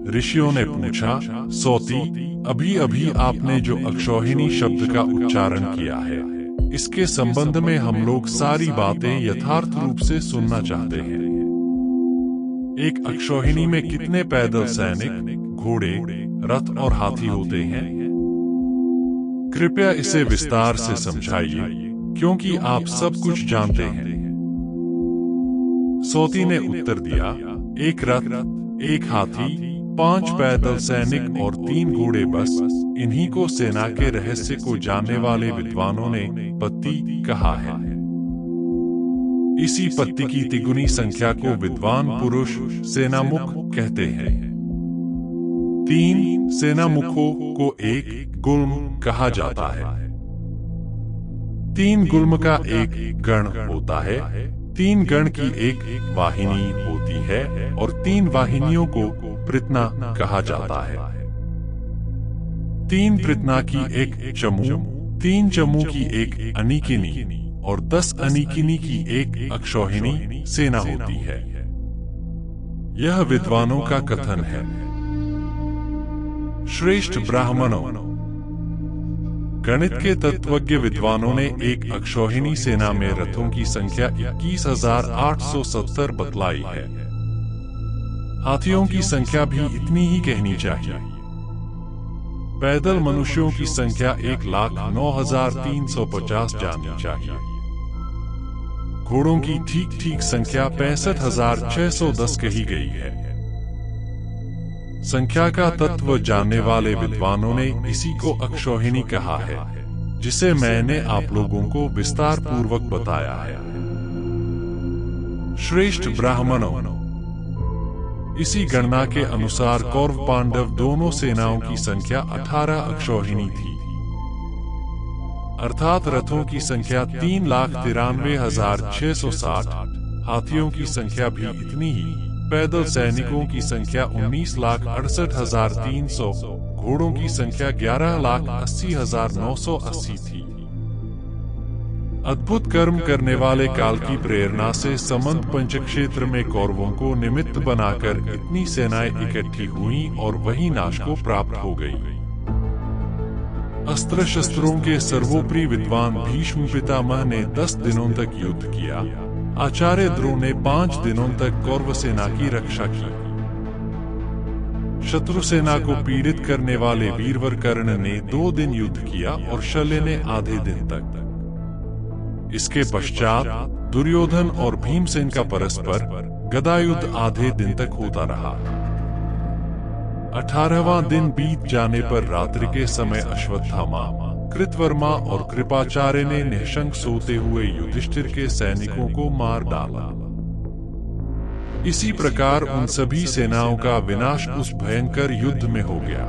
ऋषियों ने पूछा, सौती, अभी अभी आपने जो अक्षौहिणी शब्द का उच्चारण किया है, इसके संबंध में हम लोग सारी बातें यथार्थ रूप से सुनना चाहते हैं। एक अक्षौहिणी में कितने पैदल सैनिक, घोड़े, रथ और हाथी होते हैं? कृपया इसे विस्तार से समझाइए, क्योंकि आप सब कुछ जानते हैं। सौती ने उत्तर दिया, एक रथ, एक हाथी, 5 पैदल सैनिक और 3 घोड़े, बस इन्हीं को सेना के रहस्य को जानने वाले विद्वानों ने पत्ती कहा है। इसी पत्ती की तिगुनी संख्या को विद्वान पुरुष सेनामुख कहते हैं। 3 सेनामुखों को एक गुल्म कहा जाता है। 3 गुल्म का एक गण होता है, 3 गण की एक वाहिनी होती है और 3 वाहिनियों को पृतना कहा जाता है। 3 पृतना की एक चमू, 3 चमू की एक अनिकिनी और 10 अनिकिनी की एक अक्षौहिणी सेना होती है। यह विद्वानों का कथन है। श्रेष्ठ ब्राह्मणों, गणित के तत्वज्ञ विद्वानों ने एक अक्षौहिणी सेना में रथों की संख्या 21,870 बतलाई है। हाथियों की संख्या भी इतनी ही कहनी चाहिए। पैदल मनुष्यों की संख्या 1,09,350 जाननी चाहिए। घोड़ों की ठीक ठीक संख्या 65,610 कही गई है। संख्या का तत्व जानने वाले विद्वानों ने इसी को अक्षौहिणी कहा है, जिसे मैंने आप लोगों को विस्तार पूर्वक बताया है। श्रेष्ठ ब्राह्मणों, इसी गणना के अनुसार कौरव पांडव दोनों सेनाओं की संख्या 18 अक्षौहिणी थी। अर्थात रथों की संख्या 3,93,660, हाथियों की संख्या भी इतनी ही, पैदल सैनिकों की संख्या 19,68,300, घोड़ों की संख्या 11,80,980 थी। अद्भुत कर्म करने वाले काल की प्रेरणा से समंत पंचक्षेत्र में कौरवों को निमित्त बनाकर इतनी सेनाएं इकट्ठी हुईं और वही नाश को प्राप्त हो गई। अस्त्र शस्त्रों के सर्वोपरि विद्वान भीष्म पितामह ने 10 दिनों तक युद्ध किया। आचार्य ध्रुव ने 5 दिनों तक कौरव सेना की रक्षा की। शत्रु सेना को पीड़ित करने वाले वीरवर कर्ण ने 2 दिन युद्ध किया और शल्य ने आधे दिन तक। इसके पश्चात दुर्योधन और भीमसेन का परस्पर गदायुद्ध आधे दिन तक होता रहा। 18वां दिन बीत जाने पर रात्रि के समय अश्वत्थामा, कृतवर्मा और कृपाचार्य ने निःशंक सोते हुए युधिष्ठिर के सैनिकों को मार डाला। इसी प्रकार उन सभी सेनाओं का विनाश उस भयंकर युद्ध में हो गया।